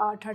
8